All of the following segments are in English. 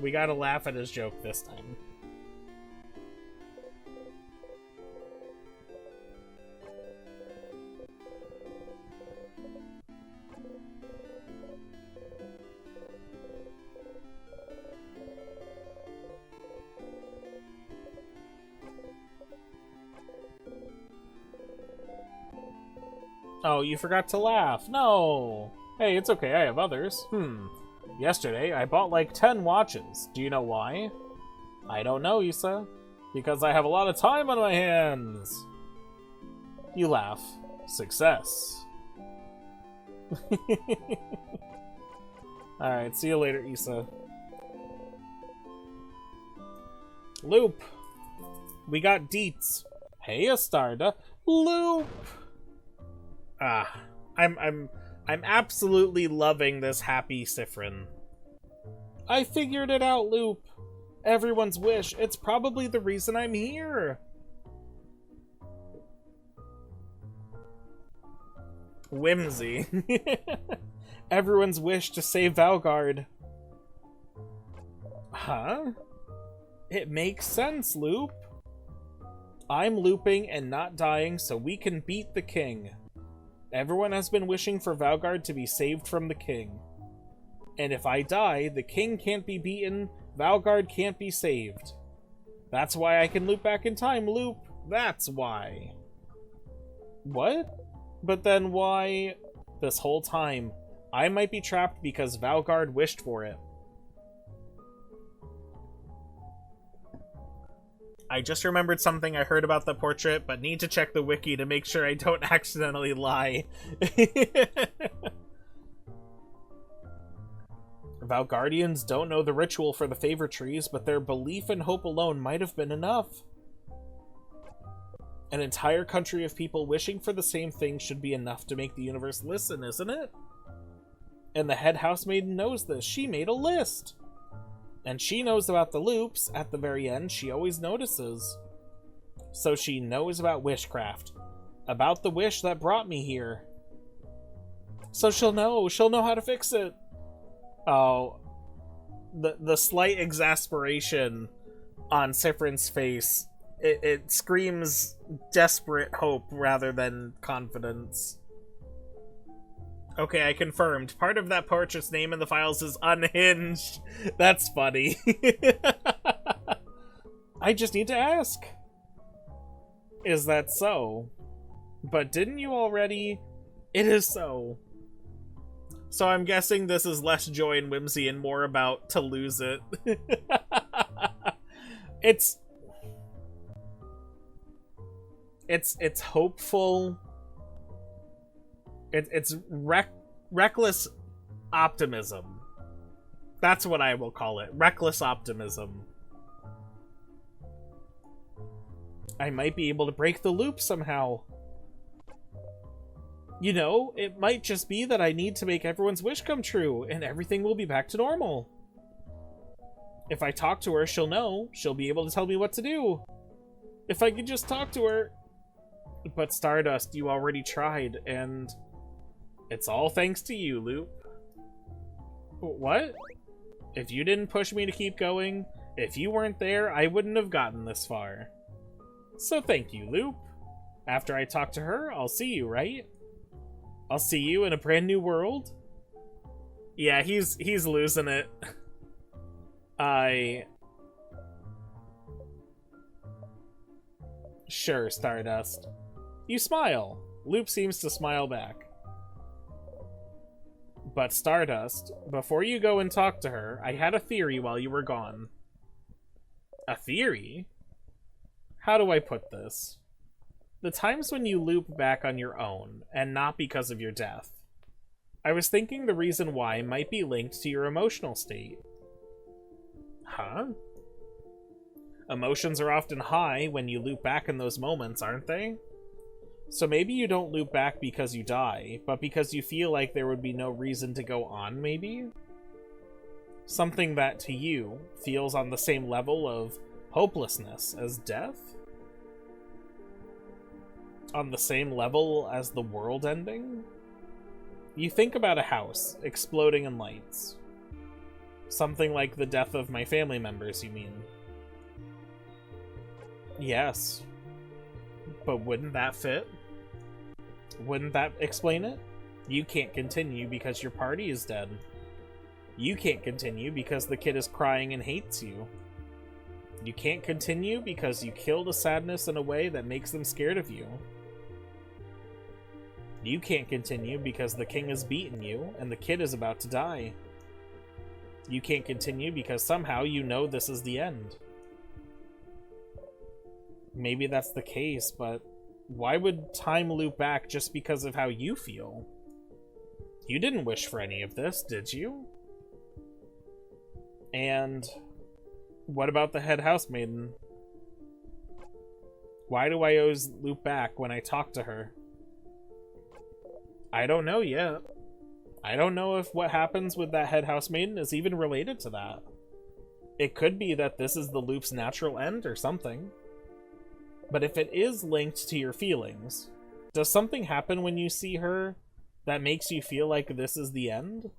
We gotta laugh at his joke this time. Oh, you forgot to laugh. No. Hey, it's okay. I have others. Yesterday, I bought like 10 watches. Do you know why? I don't know, Issa. Because I have a lot of time on my hands. You laugh. Success. Alright, see you later, Issa. Loop. We got deets. Hey, Astarda. Loop. I'm absolutely loving this happy Siffrin. I figured it out, Loop. Everyone's wish. It's probably the reason I'm here. Whimsy. Everyone's wish to save Valgard. Huh? It makes sense, Loop. I'm looping and not dying so we can beat the king. Everyone has been wishing for Valgard to be saved from the king. And if I die, the king can't be beaten, Valgard can't be saved. That's why I can loop back in time, Loop. That's why. What? But then why? This whole time, I might be trapped because Valgard wished for it. I just remembered something I heard about the portrait, but need to check the wiki to make sure I don't accidentally lie. Valgardians don't know the ritual for the favor trees, but their belief and hope alone might have been enough. An entire country of people wishing for the same thing should be enough to make the universe listen, isn't it? And the head housemaiden knows this. She made a list. And she knows about the loops. At the very end, she always notices. So she knows about wishcraft. About the wish that brought me here. So she'll know how to fix it. Oh. The slight exasperation on Siffrin's face. It screams desperate hope rather than confidence. Okay, I confirmed. Part of that portrait's name in the files is unhinged. That's funny. I just need to ask. Is that so? But didn't you already? It is so. So I'm guessing this is less joy and whimsy and more about to lose it. It's hopeful. It's reckless optimism. That's what I will call it. Reckless optimism. I might be able to break the loop somehow. You know, it might just be that I need to make everyone's wish come true, and everything will be back to normal. If I talk to her, she'll know. She'll be able to tell me what to do. If I could just talk to her. But Stardust, you already tried, and it's all thanks to you, Loop. What? If you didn't push me to keep going, if you weren't there, I wouldn't have gotten this far. So thank you, Loop. After I talk to her, I'll see you, right? I'll see you in a brand new world? Yeah, he's losing it. Sure, Stardust. You smile. Loop seems to smile back. But Stardust, before you go and talk to her, I had a theory while you were gone. A theory? How do I put this? The times when you loop back on your own, and not because of your death. I was thinking the reason why might be linked to your emotional state. Huh? Emotions are often high when you loop back in those moments, aren't they? So maybe you don't loop back because you die, but because you feel like there would be no reason to go on, maybe? Something that, to you, feels on the same level of hopelessness as death? On the same level as the world ending? You think about a house exploding in lights. Something like the death of my family members, you mean? Yes. But wouldn't that fit? Wouldn't that explain it? You can't continue because your party is dead. You can't continue because the kid is crying and hates you. You can't continue because you killed a sadness in a way that makes them scared of you. You can't continue because the king has beaten you and the kid is about to die. You can't continue because somehow you know this is the end. Maybe that's the case, but why would time loop back just because of how you feel? You didn't wish for any of this, did you? And what about the head housemaiden? Why do I always loop back when I talk to her? I don't know yet. I don't know if what happens with that head housemaiden is even related to that. It could be that this is the loop's natural end or something. But if it is linked to your feelings, does something happen when you see her that makes you feel like this is the end?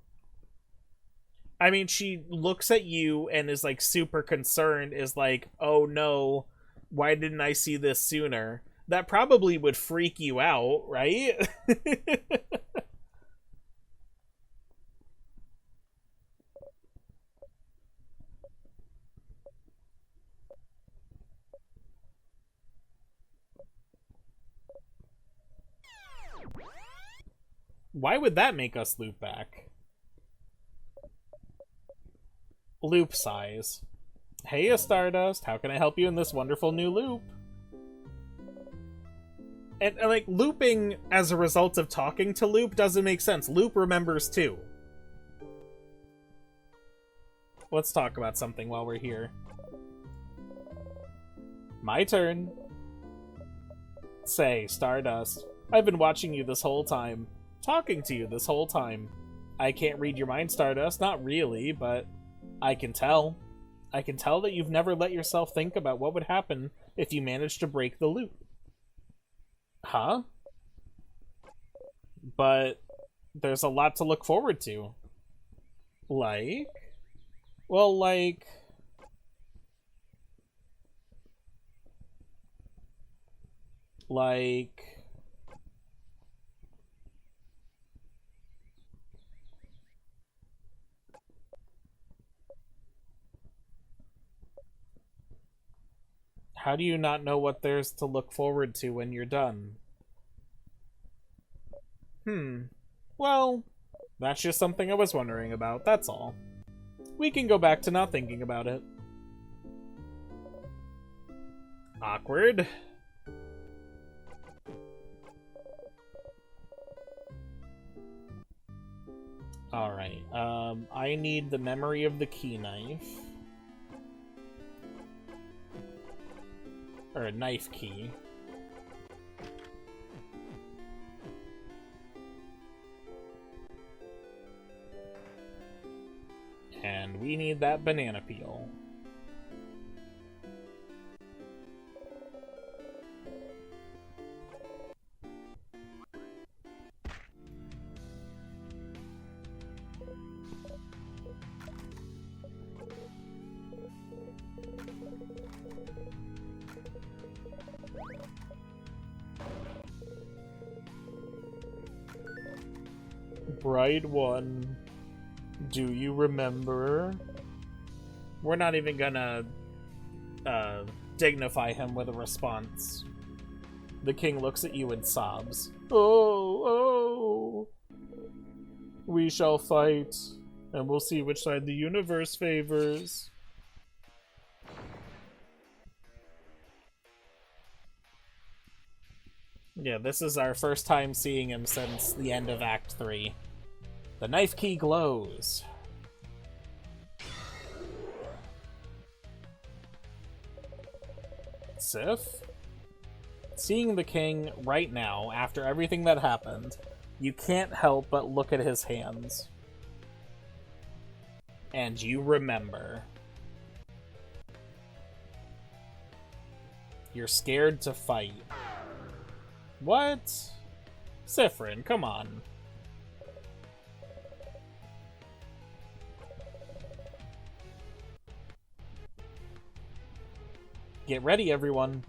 I mean, she looks at you and is like super concerned, is like, oh no, why didn't I see this sooner? That probably would freak you out, right? Why would that make us loop back? Loop size. Hey, Stardust, how can I help you in this wonderful new loop? And like, looping as a result of talking to Loop doesn't make sense. Loop remembers too. Let's talk about something while we're here. My turn. Say, Stardust, I've been watching you this whole time. Talking to you this whole time. I can't read your mind, Stardust, not really, but I can tell. I can tell that you've never let yourself think about what would happen if you managed to break the loop. Huh? But there's a lot to look forward to. Like? Well, like... How do you not know what there's to look forward to when you're done? Well, that's just something I was wondering about, that's all. We can go back to not thinking about it. Awkward. Alright, I need the memory of the key knife. Or a knife key. And we need that banana peel. Bride 1, do you remember? We're not even gonna dignify him with a response. The king looks at you and sobs. Oh, oh. We shall fight, and we'll see which side the universe favors. Yeah, this is our first time seeing him since the end of Act 3. The knife key glows. Sif? Seeing the king right now, after everything that happened, you can't help but look at his hands. And you remember. You're scared to fight. What? Siffrin, come on. Get ready, everyone.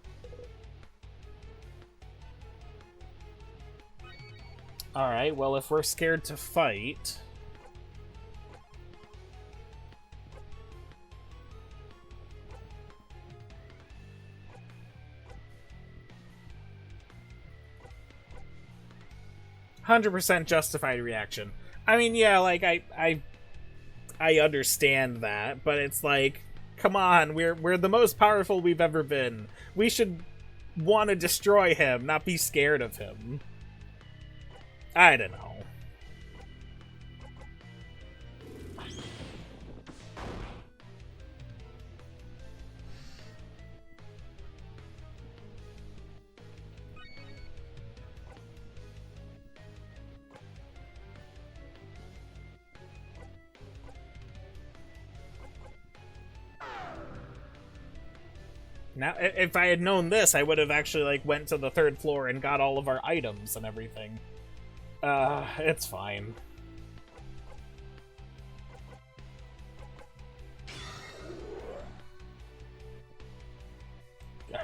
Alright, well, if we're scared to fight... 100% justified reaction. I mean, yeah, like, I understand that, but it's like, come on, we're the most powerful we've ever been. We should want to destroy him, not be scared of him. I don't know. Now, if I had known this, I would have actually, like, went to the 3rd floor and got all of our items and everything. It's fine.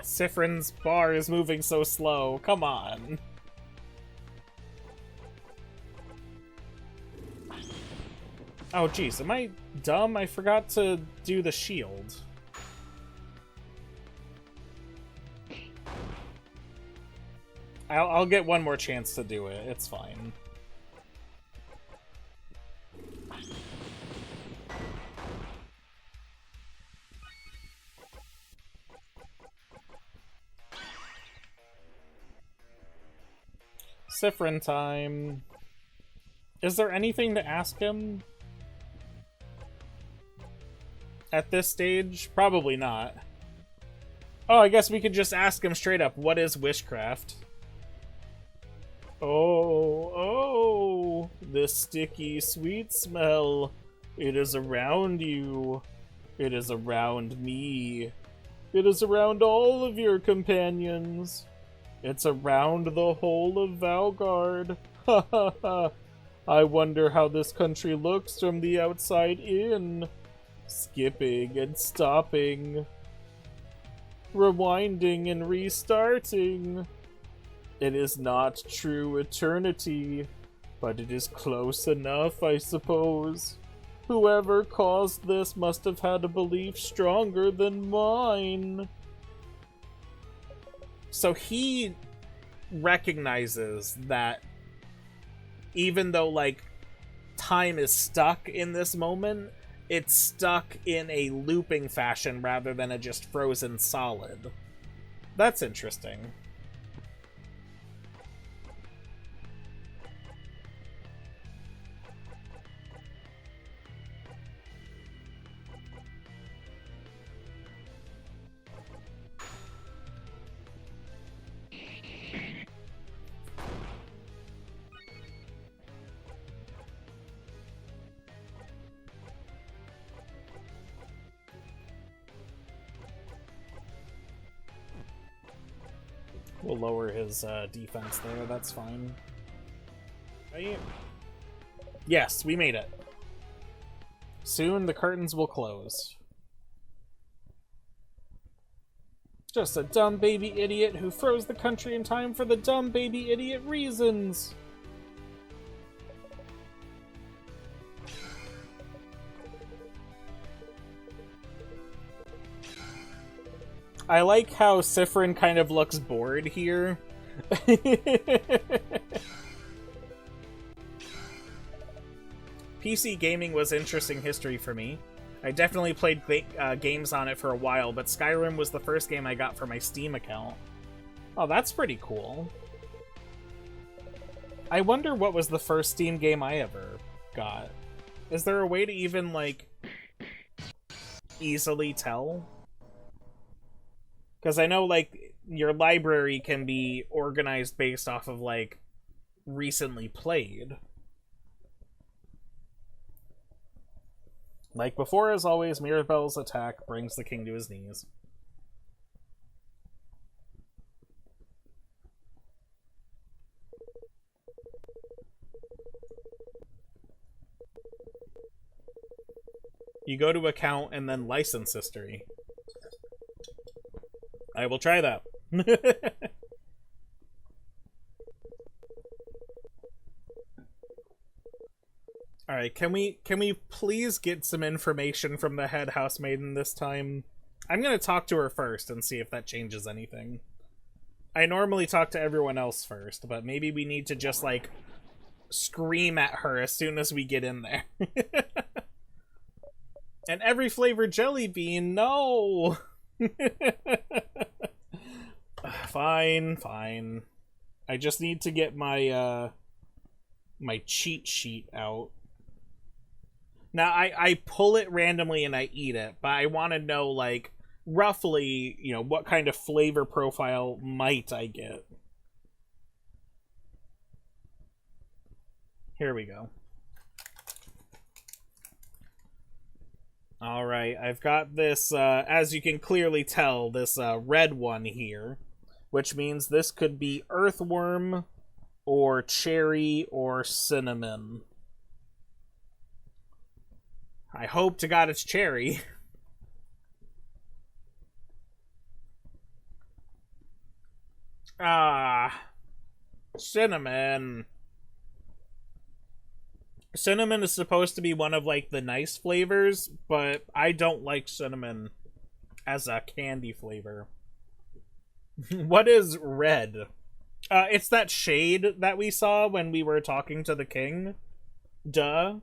Siffrin's bar is moving so slow. Come on. Oh, jeez. Am I dumb? I forgot to do the shield. I'll get one more chance to do it. It's fine. Siffrin time. Is there anything to ask him? At this stage? Probably not. Oh, I guess we could just ask him straight up, what is wishcraft? Oh, the sticky sweet smell. It is around you. It is around me. It is around all of your companions. It's around the whole of Valgard. Ha ha ha. I wonder how this country looks from the outside in. Skipping and stopping. Rewinding and restarting. It is not true eternity, but it is close enough, I suppose. Whoever caused this must have had a belief stronger than mine. So he recognizes that even though, like, time is stuck in this moment, it's stuck in a looping fashion rather than a just frozen solid. That's interesting. We'll lower his defense there, that's fine. Right? Yes, we made it. Soon the curtains will close. Just a dumb baby idiot who froze the country in time for the dumb baby idiot reasons. I like how Siffrin kind of looks bored here. PC gaming was interesting history for me. I definitely played games on it for a while, but Skyrim was the first game I got for my Steam account. Oh, that's pretty cool. I wonder what was the first Steam game I ever got. Is there a way to even, like, easily tell? Because I know, like, your library can be organized based off of, like, recently played. Like before, as always, Mirabelle's attack brings the king to his knees. You go to account and then license history. I will try that. Alright, can we please get some information from the head housemaiden this time? I'm gonna talk to her first and see if that changes anything. I normally talk to everyone else first, but maybe we need to just, like, scream at her as soon as we get in there. And every flavored jelly bean, no! Fine, fine. I just need to get my, my cheat sheet out. Now, I pull it randomly and I eat it, but I want to know, like, roughly, you know, what kind of flavor profile might I get. Here we go. Alright, I've got this, as you can clearly tell, this red one here, which means this could be earthworm, or cherry, or cinnamon. I hope to God it's cherry. Cinnamon. Cinnamon is supposed to be one of, like, the nice flavors, but I don't like cinnamon as a candy flavor. What is red? It's that shade that we saw when we were talking to the king. Duh.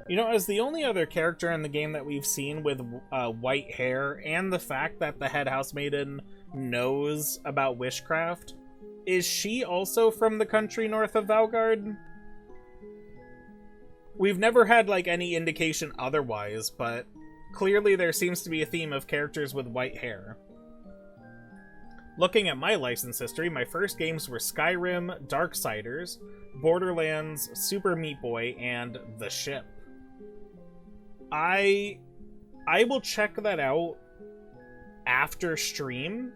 You know, as the only other character in the game that we've seen with white hair, and the fact that the head housemaiden knows about witchcraft, is she also from the country north of Valgard? We've never had, like, any indication otherwise, but clearly there seems to be a theme of characters with white hair. Looking at my license history, my first games were Skyrim, Darksiders, Borderlands, Super Meat Boy, and The Ship. I will check that out after stream.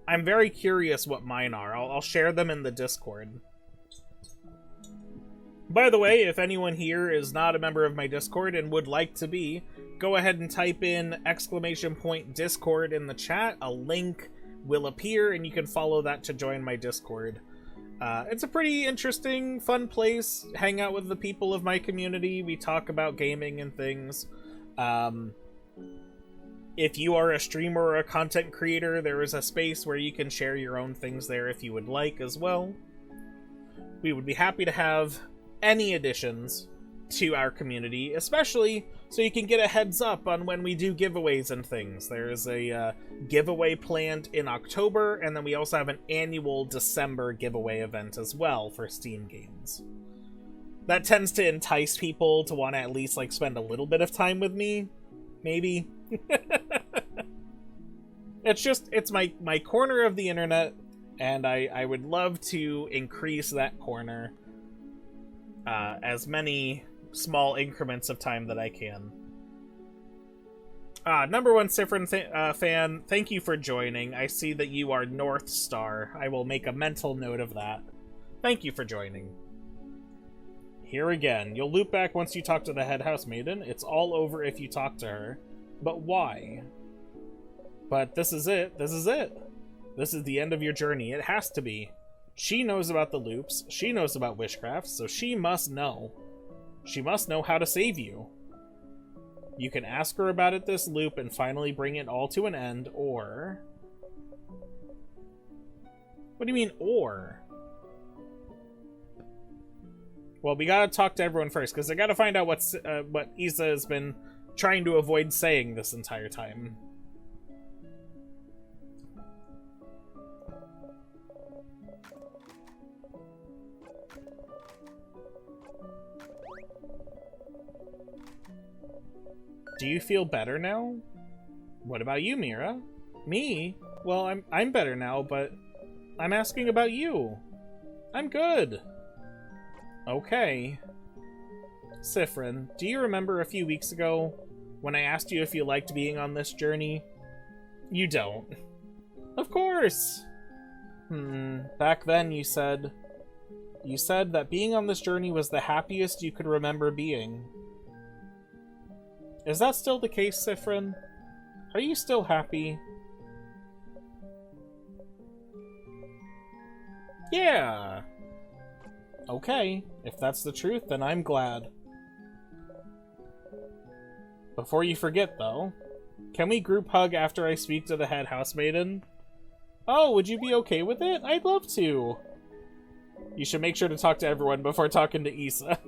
I'm very curious what mine are. I'll share them in the Discord. By the way, if anyone here is not a member of my Discord and would like to be, go ahead and type in !Discord in the chat. A link will appear, and you can follow that to join my Discord. It's a pretty interesting, fun place. Hang out with the people of my community. We talk about gaming and things. If you are a streamer or a content creator, there is a space where you can share your own things there if you would like as well. We would be happy to have any additions to our community, especially so you can get a heads up on when we do giveaways and things. There is a giveaway planned in October, and then we also have an annual December giveaway event as well for Steam games. That tends to entice people to want to at least, like, spend a little bit of time with me. Maybe. It's my corner of the internet, and I would love to increase that corner as many small increments of time that I can. Number one Sifrin fan, thank you for joining. I see that you are North Star. I will make a mental note of that. Thank you for joining. Here again, you'll loop back once you talk to the head housemaiden. It's all over if you talk to her. But why? But this is it. This is it. This is the end of your journey. It has to be. She knows about the loops. She knows about witchcraft, so she must know. She must know how to save you. You can ask her about it this loop and finally bring it all to an end, or... What do you mean, or? Well, we gotta talk to everyone first, because I gotta find out what Isa has been trying to avoid saying this entire time. Do you feel better now? What about you, Mira? Me? Well, I'm better now, but I'm asking about you. I'm good. Okay. Sifrin, do you remember a few weeks ago when I asked you if you liked being on this journey? You don't. Of course! Back then you said that being on this journey was the happiest you could remember being. Is that still the case, Siffrin? Are you still happy? Yeah! Okay, if that's the truth, then I'm glad. Before you forget, though, can we group hug after I speak to the head housemaiden? Oh, would you be okay with it? I'd love to. You should make sure to talk to everyone before talking to Issa.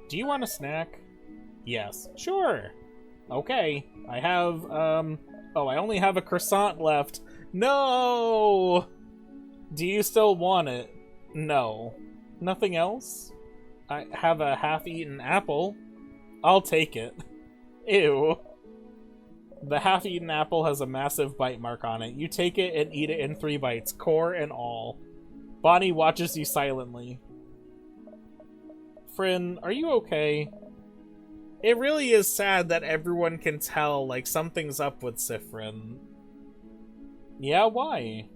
Do you want a snack? Yes. Sure. Okay. I have, oh, I only have a croissant left. No! Do you still want it? No. Nothing else? I have a half-eaten apple. I'll take it. Ew. The half-eaten apple has a massive bite mark on it. You take it and eat it in 3 bites, core and all. Bonnie watches you silently. Fryn, are you okay? It really is sad that everyone can tell, like, something's up with Siffrin. Yeah, why?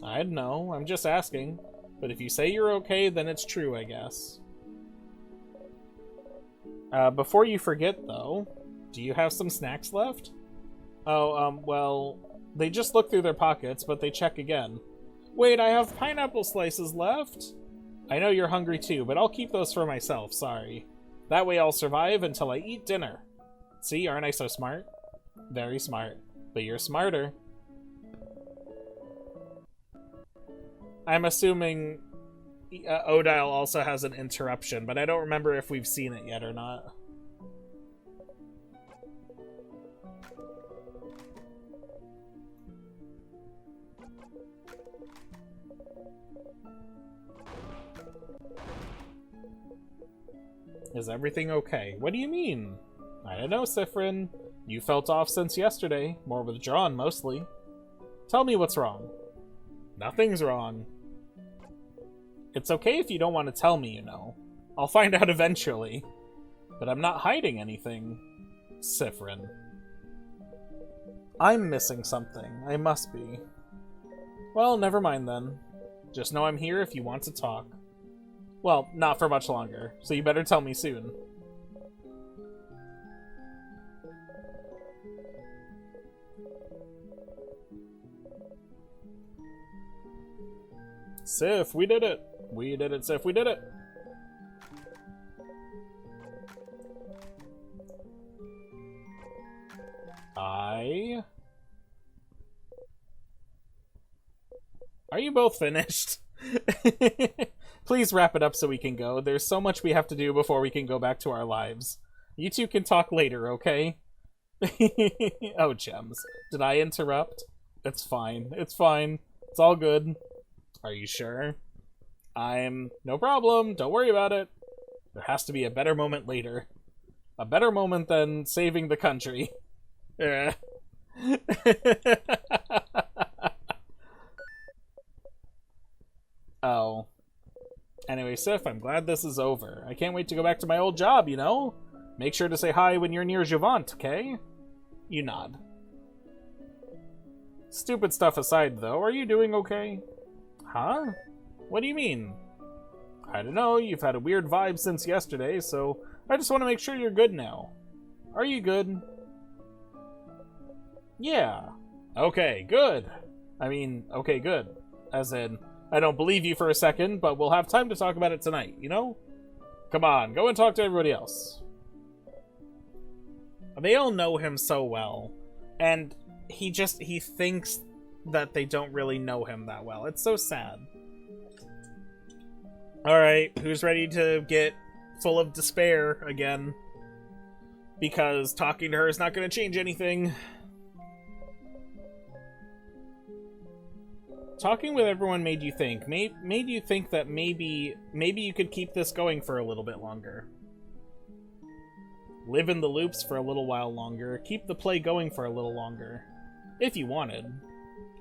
I don't know, I'm just asking. But if you say you're okay, then it's true, I guess. Before you forget, though, do you have some snacks left? Oh, well, they just look through their pockets, but they check again. Wait, I have pineapple slices left? I know you're hungry too, but I'll keep those for myself, sorry. That way I'll survive until I eat dinner. See, aren't I so smart? Very smart. But you're smarter. I'm assuming Odile also has an interruption, but I don't remember if we've seen it yet or not. Is everything okay? What do you mean? I don't know, Siffrin. You felt off since yesterday. More withdrawn, mostly. Tell me what's wrong. Nothing's wrong. It's okay if you don't want to tell me, you know. I'll find out eventually. But I'm not hiding anything. Siffrin. I'm missing something. I must be. Well, never mind then. Just know I'm here if you want to talk. Well, not for much longer, so you better tell me soon. Sif, we did it! We did it, Sif, we did it! Are you both finished? Please wrap it up so we can go. There's so much we have to do before we can go back to our lives. You two can talk later, okay? Oh, Gems. Did I interrupt? It's fine. It's fine. It's all good. Are you sure? No problem. Don't worry about it. There has to be a better moment later. A better moment than saving the country. Oh. Anyway, Sif, I'm glad this is over. I can't wait to go back to my old job, you know? Make sure to say hi when you're near Javant, okay? You nod. Stupid stuff aside, though, are you doing okay? Huh? What do you mean? I don't know, you've had a weird vibe since yesterday, so I just want to make sure you're good now. Are you good? Yeah. Okay, good. I mean, okay, good. As in, I don't believe you for a second, but we'll have time to talk about it tonight, you know? Come on, go and talk to everybody else. They all know him so well, and he thinks that they don't really know him that well. It's so sad. Alright, who's ready to get full of despair again? Because talking to her is not going to change anything. Talking with everyone made you think. Made you think that maybe you could keep this going for a little bit longer. Live in the loops for a little while longer. Keep the play going for a little longer. If you wanted.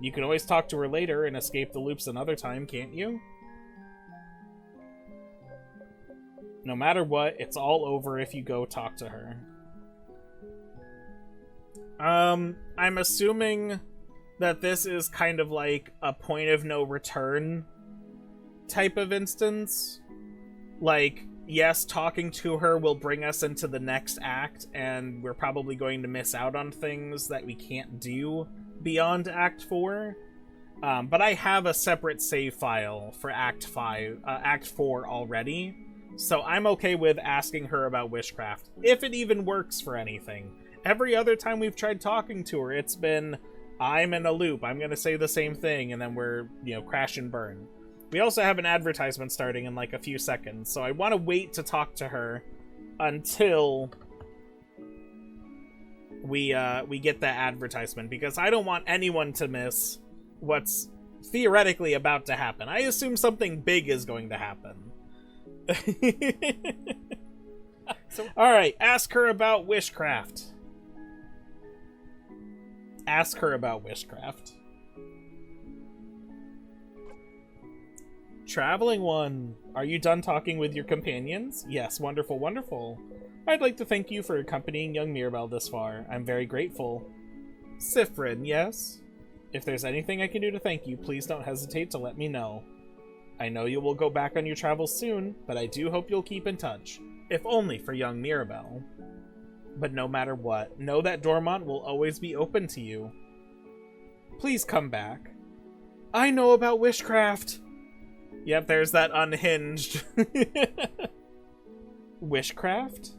You can always talk to her later and escape the loops another time, can't you? No matter what, it's all over if you go talk to her. I'm assuming that this is kind of like a point of no return type of instance. Like, yes, talking to her will bring us into the next act, and we're probably going to miss out on things that we can't do beyond Act 4. But I have a separate save file for Act 4 already, so I'm okay with asking her about Wishcraft, if it even works for anything. Every other time we've tried talking to her, it's been, I'm in a loop, I'm gonna say the same thing, and then we're, crash and burn. We also have an advertisement starting in like a few seconds, so I want to wait to talk to her until we get that advertisement, because I don't want anyone to miss what's theoretically about to happen. I assume something big is going to happen. Alright, ask her about Wishcraft. Ask her about Wishcraft. Traveling one, are you done talking with your companions? Yes, wonderful, wonderful. I'd like to thank you for accompanying young Mirabelle this far. I'm very grateful. Siffrin, yes? If there's anything I can do to thank you, please don't hesitate to let me know. I know you will go back on your travels soon, but I do hope you'll keep in touch, if only for young Mirabelle. But no matter what, know that Dormont will always be open to you. Please come back. I know about Wishcraft! Yep, there's that unhinged. Wishcraft?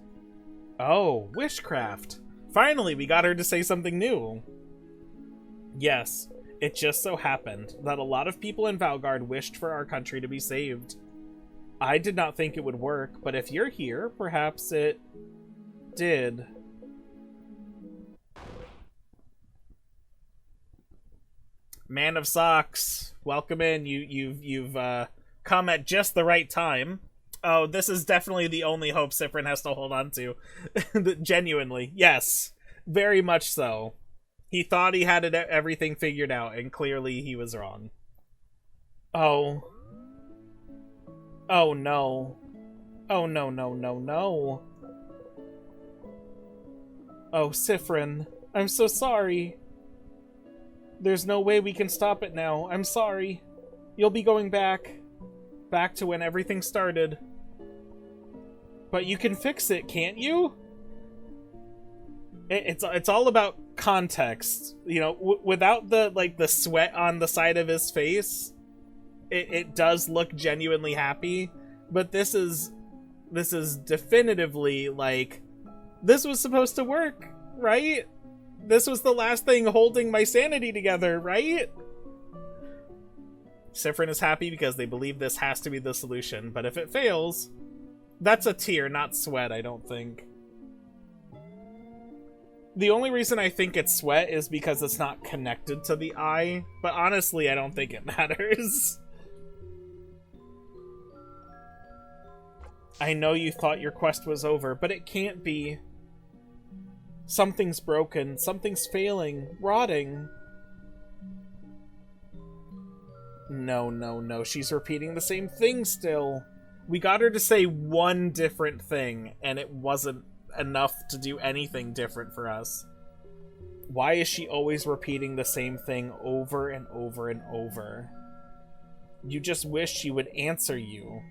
Oh, Wishcraft. Finally, we got her to say something new. Yes, it just so happened that a lot of people in Valgard wished for our country to be saved. I did not think it would work, but if you're here, perhaps it did. Man of Socks, welcome in. You've come at just the right time. Oh, this is definitely the only hope Siffrin has to hold on to. Genuinely, yes, very much so. He thought he had everything figured out, and clearly he was wrong. Oh. Oh no. Oh no, no, no, no. Oh, Siffrin, I'm so sorry. There's no way we can stop it now. I'm sorry. You'll be going back. Back to when everything started. But you can fix it, can't you? It's all about context. Without the sweat on the side of his face, it does look genuinely happy. But this is definitively like, this was supposed to work, right? This was the last thing holding my sanity together, right? Siffrin is happy because they believe this has to be the solution, but if it fails, that's a tear, not sweat, I don't think. The only reason I think it's sweat is because it's not connected to the eye, but honestly, I don't think it matters. I know you thought your quest was over, but it can't be. Something's broken, something's failing, rotting. No, no, no, she's repeating the same thing still. We got her to say one different thing, and it wasn't enough to do anything different for us. Why is she always repeating the same thing over and over and over? You just wish she would answer you.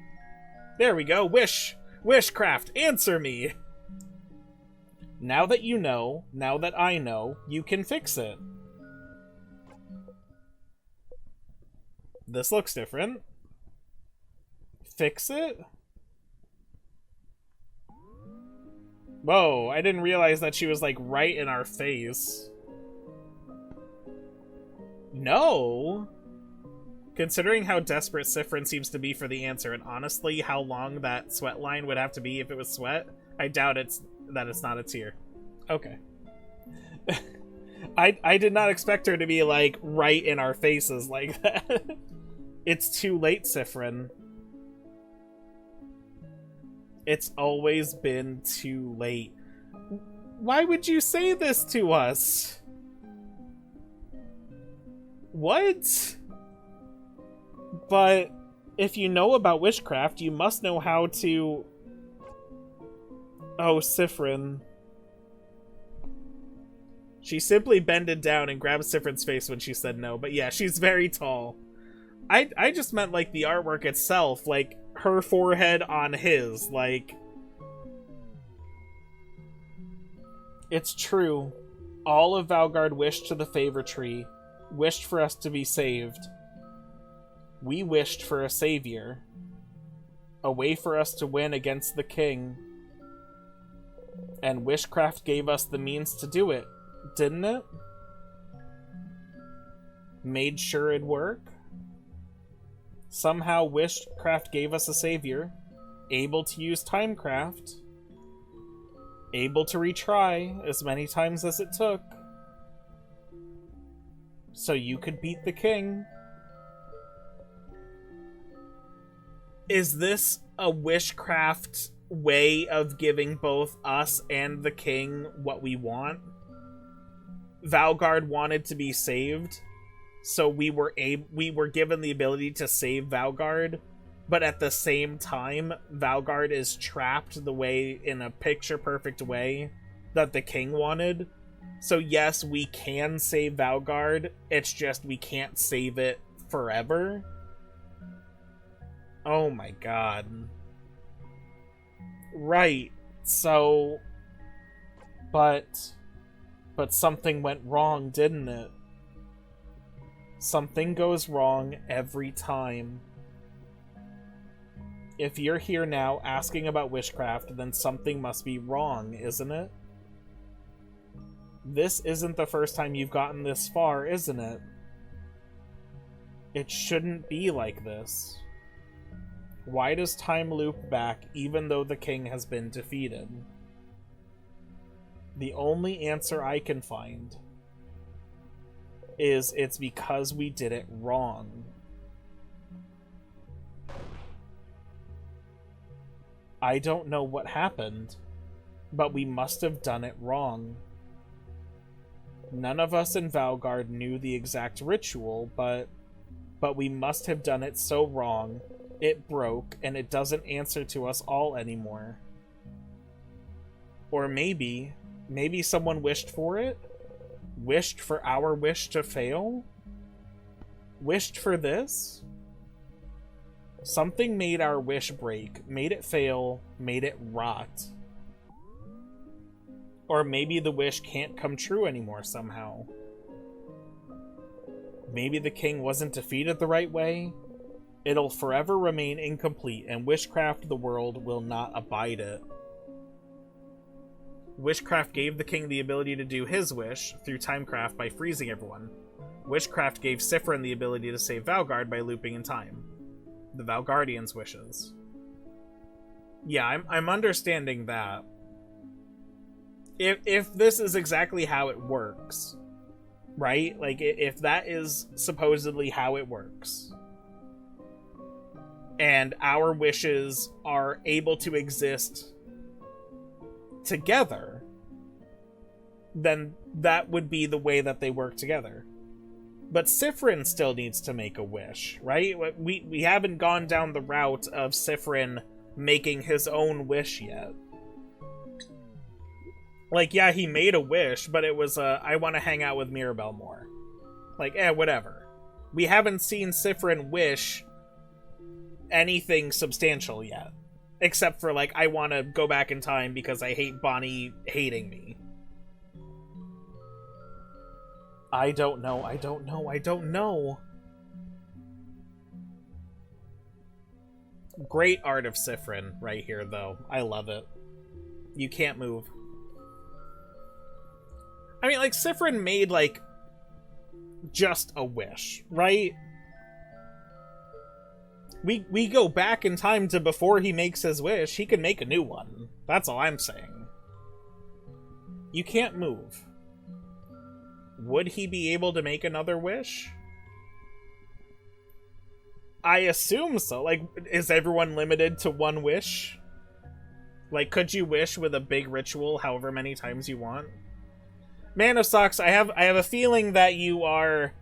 There we go, Wishcraft, answer me! Now that you know, now that I know, you can fix it. This looks different. Fix it? Whoa, I didn't realize that she was like right in our face. No! Considering how desperate Siffrin seems to be for the answer, and honestly how long that sweat line would have to be if it was sweat, I doubt that it's not a tear. Okay. I did not expect her to be like right in our faces like that. It's too late, Siffrin. It's always been too late. Why would you say this to us? What? But if you know about witchcraft, you must know how to Oh, Sifrin. She simply bended down and grabbed Sifrin's face when she said no. But yeah, she's very tall. I just meant, like, the artwork itself. Like, her forehead on his. Like... It's true. All of Valgard wished to the favor tree. Wished for us to be saved. We wished for a savior. A way for us to win against the king. And Wishcraft gave us the means to do it, didn't it? Made sure it'd work? Somehow Wishcraft gave us a savior, able to use Timecraft, able to retry as many times as it took, so you could beat the king. Is this a Wishcraft way of giving both us and the king what we want? Valgard wanted to be saved, so we were given the ability to save Valgard, but at the same time, Valgard is trapped the way, in a picture-perfect way, that the king wanted. So yes, we can save Valgard, it's just we can't save it forever. Oh my god. Right, so... But something went wrong, didn't it? Something goes wrong every time. If you're here now asking about Wishcraft, then something must be wrong, isn't it? This isn't the first time you've gotten this far, isn't it? It shouldn't be like this. Why does time loop back even though the king has been defeated? The only answer I can find is it's because we did it wrong. I don't know what happened, but we must have done it wrong. None of us in Valgard knew the exact ritual, but we must have done it so wrong, it broke, and it doesn't answer to us all anymore. Or maybe someone wished for it? Wished for our wish to fail? Wished for this? Something made our wish break, made it fail, made it rot. Or maybe the wish can't come true anymore somehow. Maybe the king wasn't defeated the right way. It'll forever remain incomplete, and Wishcraft the world will not abide it. Wishcraft gave the king the ability to do his wish through Timecraft by freezing everyone. Wishcraft gave Sifrin the ability to save Valgard by looping in time. The Valgardians' wishes. Yeah, I'm understanding that. If this is exactly how it works, right? Like, if that is supposedly how it works, and our wishes are able to exist together, then that would be the way that they work together. But Sifrin still needs to make a wish, right? We haven't gone down the route of Sifrin making his own wish yet. Like, yeah, he made a wish, but it was I want to hang out with Mirabelle more. Like, whatever. We haven't seen Sifrin wish anything substantial yet. Except for, like, I want to go back in time because I hate Bonnie hating me. I don't know. Great art of Sifrin right here, though. I love it. You can't move. I mean, like, Sifrin made, like, just a wish, right? We go back in time to before he makes his wish. He can make a new one. That's all I'm saying. You can't move. Would he be able to make another wish? I assume so. Like, is everyone limited to one wish? Like, could you wish with a big ritual however many times you want? Man of Socks, I have a feeling that you are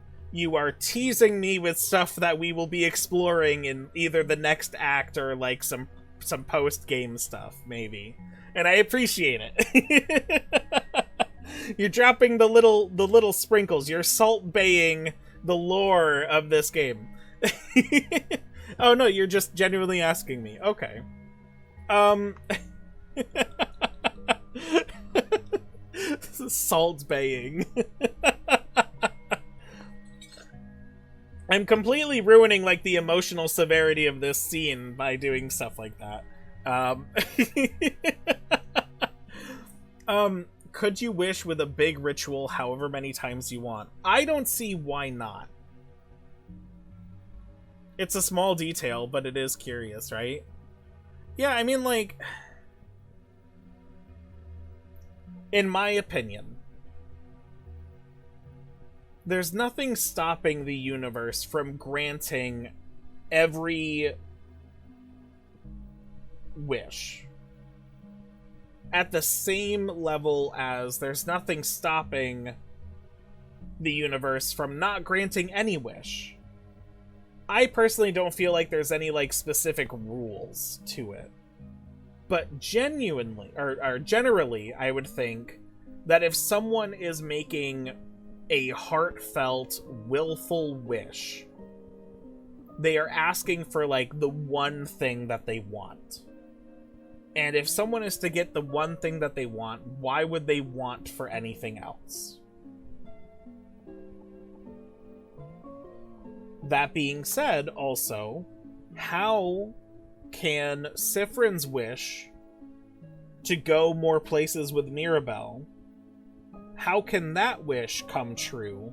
teasing me with stuff that we will be exploring in either the next act or, like, some post-game stuff, maybe. And I appreciate it. You're dropping the little sprinkles. You're salt baying the lore of this game. Oh no, you're just genuinely asking me. Okay. Salt baying. I'm completely ruining like the emotional severity of this scene by doing stuff like that. Could you wish with a big ritual however many times you want? I don't see why not. It's a small detail, but it is curious, right? Yeah, I mean, like, in my opinion, there's nothing stopping the universe from granting every wish at the same level as there's nothing stopping the universe from not granting any wish. I personally don't feel like there's any like specific rules to it. But genuinely, or generally, I would think that if someone is making a heartfelt, willful wish, they are asking for like the one thing that they want. And if someone is to get the one thing that they want, why would they want for anything else? That being said, also, how can Siffrin's wish to go more places with Mirabelle, how can that wish come true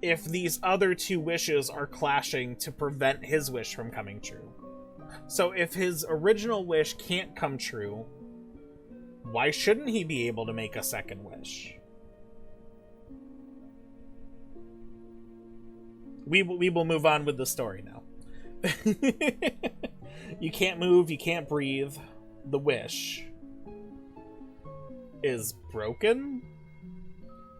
if these other two wishes are clashing to prevent his wish from coming true? So if his original wish can't come true, why shouldn't he be able to make a second wish? We will move on with the story now. You can't move, you can't breathe. The wish is broken?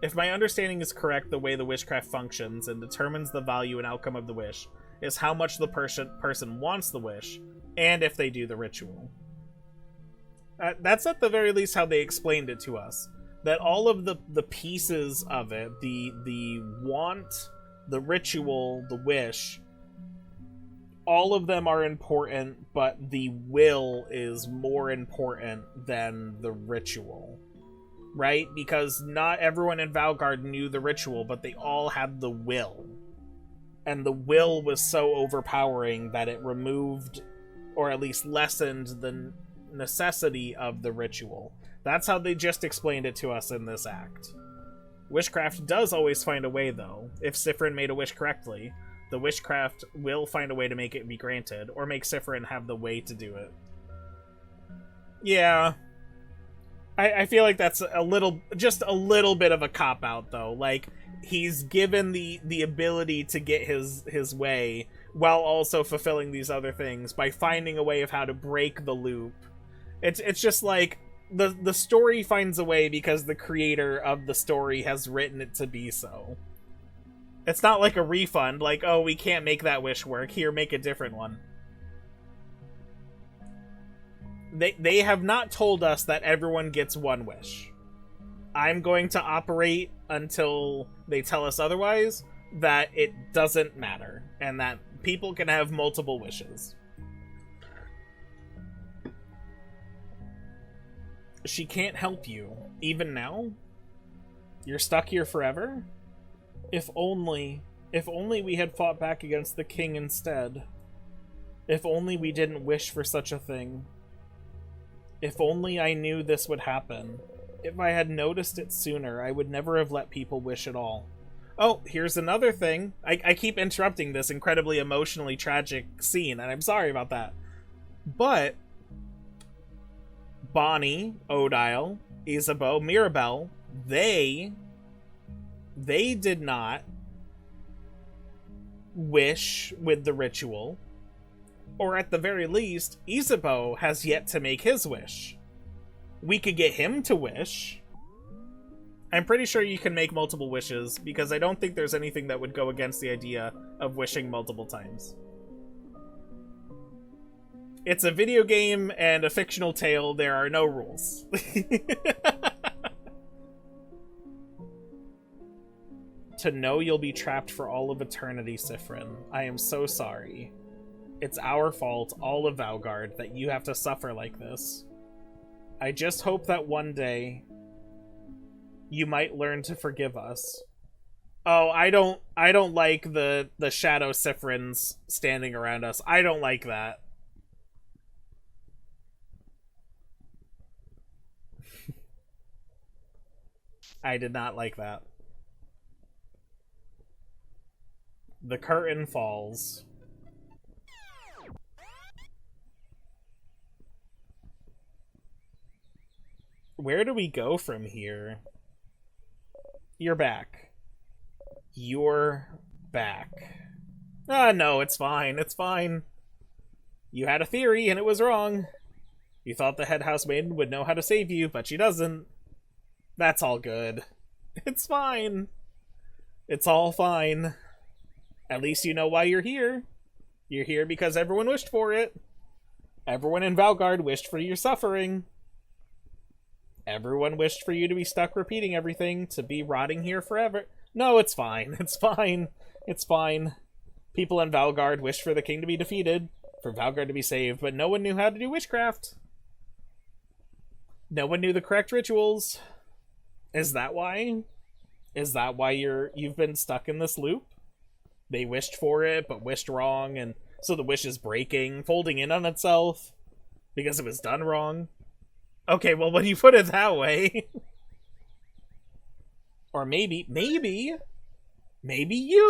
If my understanding is correct, the way the wishcraft functions and determines the value and outcome of the wish is how much the person wants the wish, and if they do the ritual. That's at the very least how they explained it to us. That all of the pieces of it, the want, the ritual, the wish, all of them are important, but the will is more important than the ritual. Right? Because not everyone in Valgard knew the ritual, but they all had the will. And the will was so overpowering that it removed, or at least lessened, the necessity of the ritual. That's how they just explained it to us in this act. Wishcraft does always find a way, though. If Siffrin made a wish correctly, the wishcraft will find a way to make it be granted, or make Siffrin have the way to do it. Yeah. I feel like that's just a little bit of a cop-out, though. Like, he's given the ability to get his way, while also fulfilling these other things, by finding a way of how to break the loop. It's just like, the story finds a way because the creator of the story has written it to be so. It's not like a refund, like, oh, we can't make that wish work, here, make a different one. They have not told us that everyone gets one wish. I'm going to operate until they tell us otherwise, that it doesn't matter, and that people can have multiple wishes. She can't help you, even now? You're stuck here forever? If only we had fought back against the king instead. If only we didn't wish for such a thing. If only I knew this would happen. If I had noticed it sooner, I would never have let people wish at all. Oh, here's another thing. I keep interrupting this incredibly emotionally tragic scene, and I'm sorry about that. But Bonnie, Odile, Isabeau, Mirabelle, they did not wish with the ritual. Or at the very least, Isabeau has yet to make his wish. We could get him to wish. I'm pretty sure you can make multiple wishes, because I don't think there's anything that would go against the idea of wishing multiple times. It's a video game and a fictional tale. There are no rules. To know you'll be trapped for all of eternity, Siffrin. I am so sorry. It's our fault, all of Valgard, that you have to suffer like this. I just hope that one day you might learn to forgive us. Oh, I don't like the shadow Siffrins standing around us. I don't like that. I did not like that. The curtain falls. Where do we go from here? You're back. You're back. Ah, no, it's fine. It's fine. You had a theory, and it was wrong. You thought the head housemaiden would know how to save you, but she doesn't. That's all good. It's fine. It's all fine. At least you know why you're here. You're here because everyone wished for it. Everyone in Valgard wished for your suffering. Everyone wished for you to be stuck repeating everything, to be rotting here forever. No, it's fine. It's fine. It's fine. People in Valgard wished for the king to be defeated, for Valgard to be saved, but no one knew how to do witchcraft. No one knew the correct rituals. Is that why? Is that why you've been stuck in this loop? They wished for it, but wished wrong, and so the wish is breaking, folding in on itself, because it was done wrong. Okay, well, when you put it that way... Or maybe you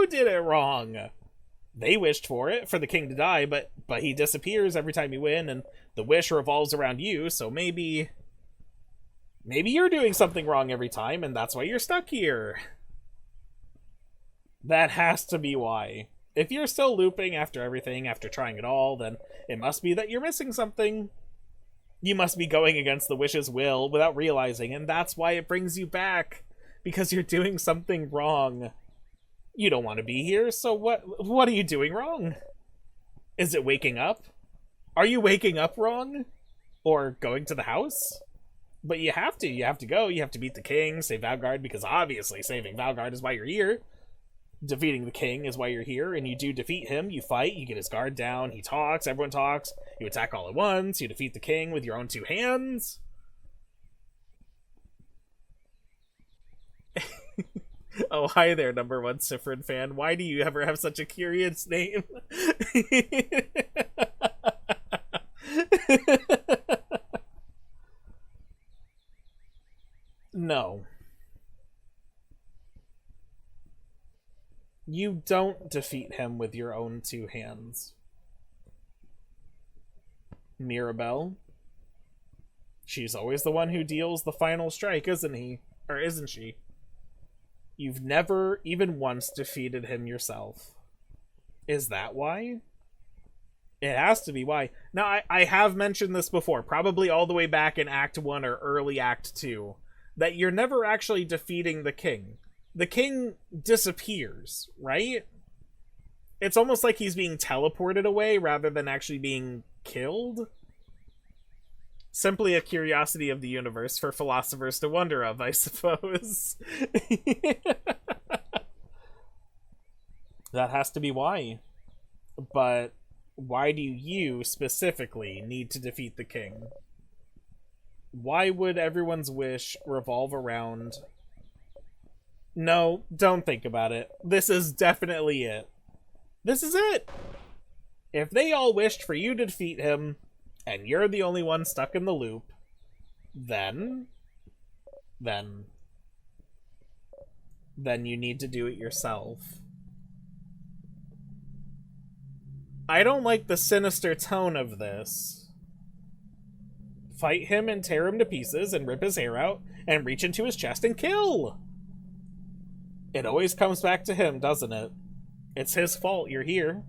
did it wrong. They wished for it, for the king to die, but he disappears every time you win, and the wish revolves around you, so maybe you're doing something wrong every time, and that's why you're stuck here. That has to be why. If you're still looping after everything, after trying it all, then it must be that you're missing something. You must be going against the wish's will without realizing, and that's why it brings you back. Because you're doing something wrong. You don't want to be here, so what are you doing wrong? Is it waking up? Are you waking up wrong? Or going to the house? But you have to go, you have to beat the king, save Valgard, because obviously saving Valgard is why you're here. Defeating the king is why you're here, and you do defeat him, you fight, you get his guard down, he talks, everyone talks, you attack all at once, you defeat the king with your own two hands. Oh, hi there, number one Siffrin fan. Why do you ever have such a curious name? No. You don't defeat him with your own two hands. Mirabelle? She's always the one who deals the final strike, isn't he? Or isn't she? You've never even once defeated him yourself. Is that why? It has to be why. Now, I have mentioned this before, probably all the way back in Act 1 or early Act 2, that you're never actually defeating the king. The king disappears, right? It's almost like he's being teleported away rather than actually being killed. Simply a curiosity of the universe for philosophers to wonder of, I suppose. That has to be why. But why do you specifically need to defeat the king? Why would everyone's wish revolve around... No, don't think about it. This is definitely it. This is it! If they all wished for you to defeat him, and you're the only one stuck in the loop, then you need to do it yourself. I don't like the sinister tone of this. Fight him and tear him to pieces and rip his hair out and reach into his chest and kill! It always comes back to him, doesn't it? It's his fault you're here.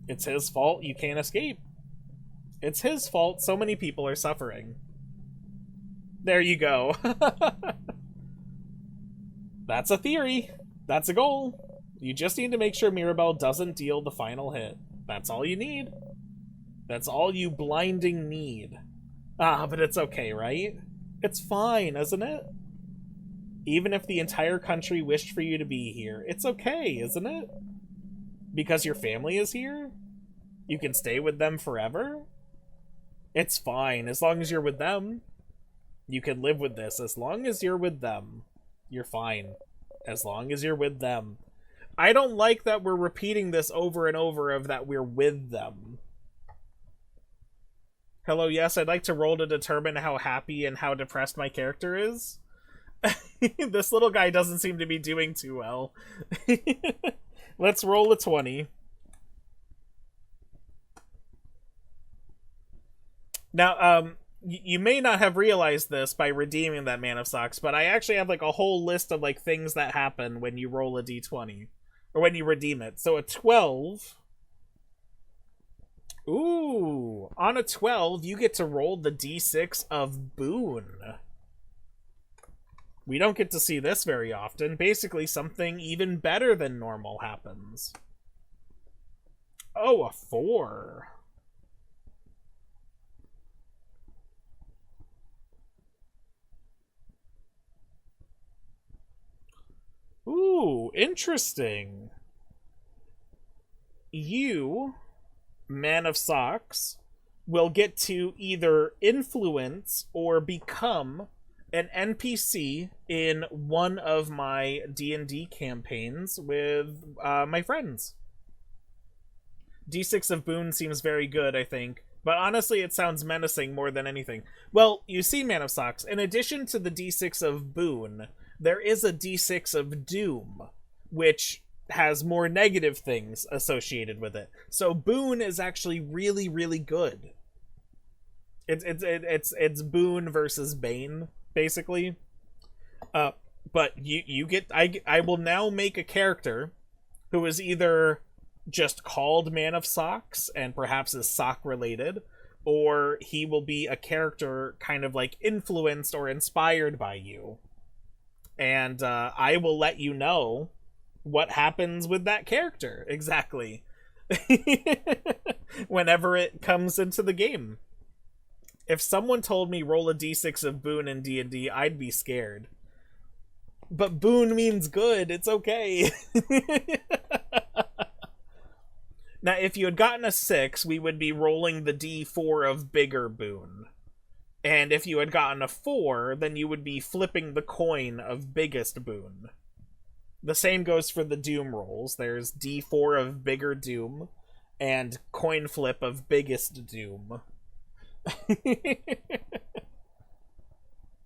It's his fault you can't escape. It's his fault so many people are suffering. There you go. That's a theory. That's a goal. You just need to make sure Mirabelle doesn't deal the final hit. That's all you need. That's all you blinding need. Ah, but it's okay, right? It's fine, isn't it? Even if the entire country wished for you to be here, it's okay, isn't it? Because your family is here? You can stay with them forever? It's fine, as long as you're with them. You can live with this as long as you're with them. You're fine. As long as you're with them. I don't like that we're repeating this over and over of that we're with them. Hello, yes, I'd like to roll to determine how happy and how depressed my character is. This little guy doesn't seem to be doing too well. Let's roll a 20. Now, you may not have realized this by redeeming that Man of Socks, but I actually have like a whole list of like things that happen when you roll a d20. Or when you redeem it. So a 12... Ooh, on a 12, you get to roll the d6 of Boon. We don't get to see this very often. Basically, something even better than normal happens. Oh, a 4. Ooh, interesting. You, Man of Socks, will get to either influence or become an NPC in one of my D&D campaigns with my friends. D6 of Boon seems very good, I think. But honestly, it sounds menacing more than anything. Well, you see, Man of Socks, in addition to the D6 of Boon, there is a D6 of Doom, which has more negative things associated with it. So Boon is actually really, really good. It's Boon versus Bane, basically. But you get I will now make a character who is either just called Man of Socks and perhaps is sock related, or he will be a character kind of like influenced or inspired by you. And I will let you know what happens with that character exactly whenever it comes into the game. If someone told me roll a d6 of Boon in D&D, I'd be scared. But Boon means good. It's okay. Now, if you had gotten a 6, we would be rolling the d4 of bigger Boon. And if you had gotten a 4, then you would be flipping the coin of biggest Boon. The same goes for the Doom rolls. There's d4 of bigger Doom and coin flip of biggest Doom.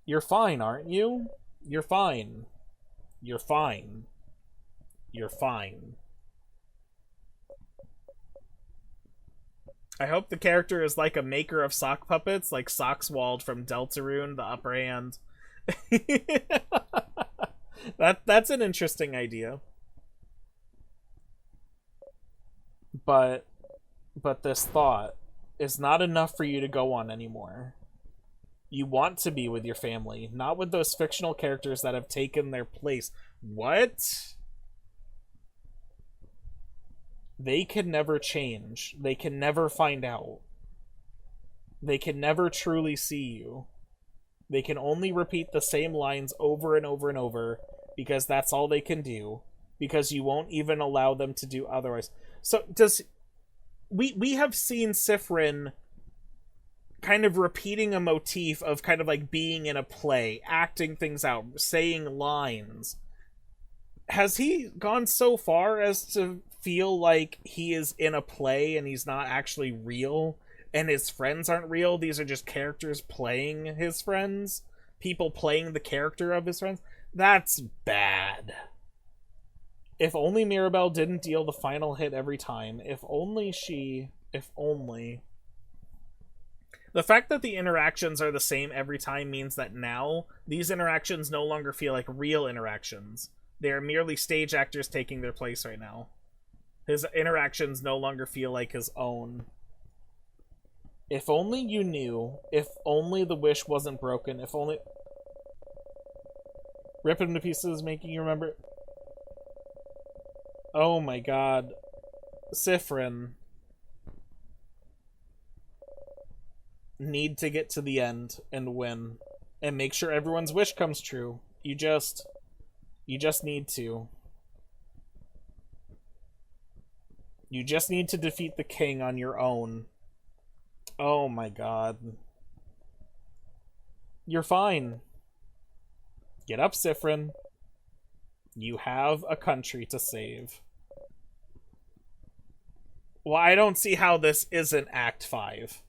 You're fine, aren't you? You're fine. You're fine. You're fine. I hope the character is like a maker of sock puppets, like Sockswald from Deltarune, the upper hand. That's an interesting idea. But this thought is not enough for you to go on anymore. You want to be with your family, not with those fictional characters that have taken their place. What? They can never change. They can never find out. They can never truly see you. They can only repeat the same lines over and over and over because that's all they can do, because you won't even allow them to do otherwise. So does we have seen Sifrin kind of repeating a motif of kind of like being in a play, acting things out, saying lines. Has he gone so far as to feel like he is in a play and he's not actually real, and his friends aren't real? These are just characters playing his friends? People playing the character of his friends? That's bad. If only Mirabelle didn't deal the final hit every time. If only she... If only... The fact that the interactions are the same every time means that now these interactions no longer feel like real interactions. They are merely stage actors taking their place right now. His interactions no longer feel like his own. If only you knew. If only the wish wasn't broken. If only... Rip him to pieces, making you remember... Oh my god. Sifrin. need to get to the end and win and make sure everyone's wish comes true. You just need to. You just need to defeat the king on your own. Oh my god. You're fine. Get up, Siffrin. You have a country to save. Well, I don't see how this isn't Act 5.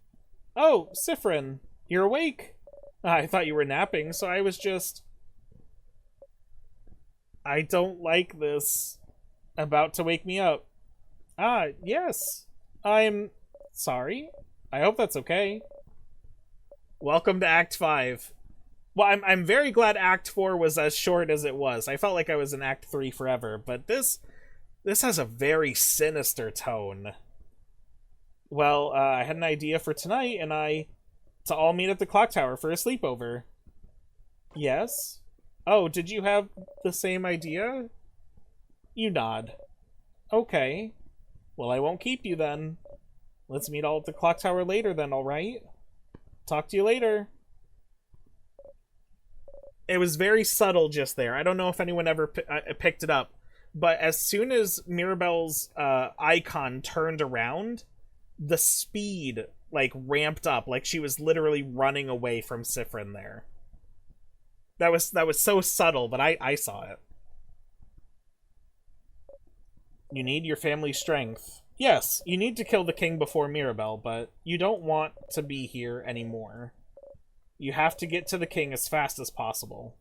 Oh, Siffrin, you're awake. I thought you were napping, so I was just... I don't like this. About to wake me up. Ah, yes. I'm sorry. I hope that's okay. Welcome to Act 5. Well, I'm very glad Act 4 was as short as it was. I felt like I was in Act 3 forever, but this has a very sinister tone. Well, I had an idea for tonight, and to all meet at the clock tower for a sleepover. Yes? Oh, did you have the same idea? You nod. Okay. Well, I won't keep you then. Let's meet all at the clock tower later then, alright? Talk to you later. It was very subtle just there. I don't know if anyone ever picked it up, but as soon as Mirabelle's icon turned around, the speed, like, ramped up, like she was literally running away from Siffrin there. That was so subtle, but I saw it. You need your family's strength. Yes, you need to kill the king before Mirabelle, but you don't want to be here anymore. You have to get to the king as fast as possible.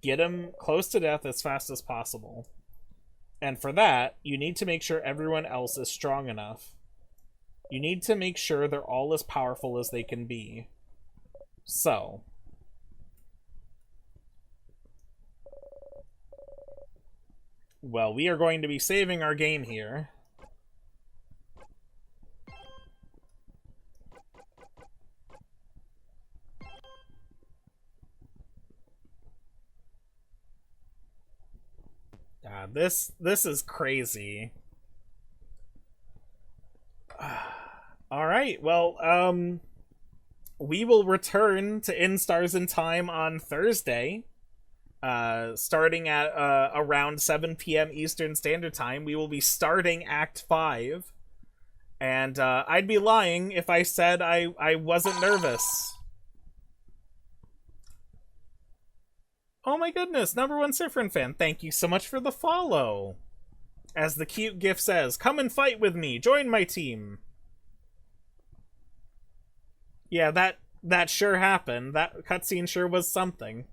Get him close to death as fast as possible. And for that, you need to make sure everyone else is strong enough. You need to make sure they're all as powerful as they can be. So... well, we are going to be saving our game here. This is crazy. Alright, well, we will return to In-Stars in Time on Thursday. Starting at around 7 p.m. Eastern Standard Time. We will be starting Act 5. And I'd be lying if I said I wasn't nervous. Oh my goodness, #1 Siffrin fan, thank you so much for the follow. As the cute gif says, come and fight with me, join my team. Yeah, that sure happened. That cutscene sure was something.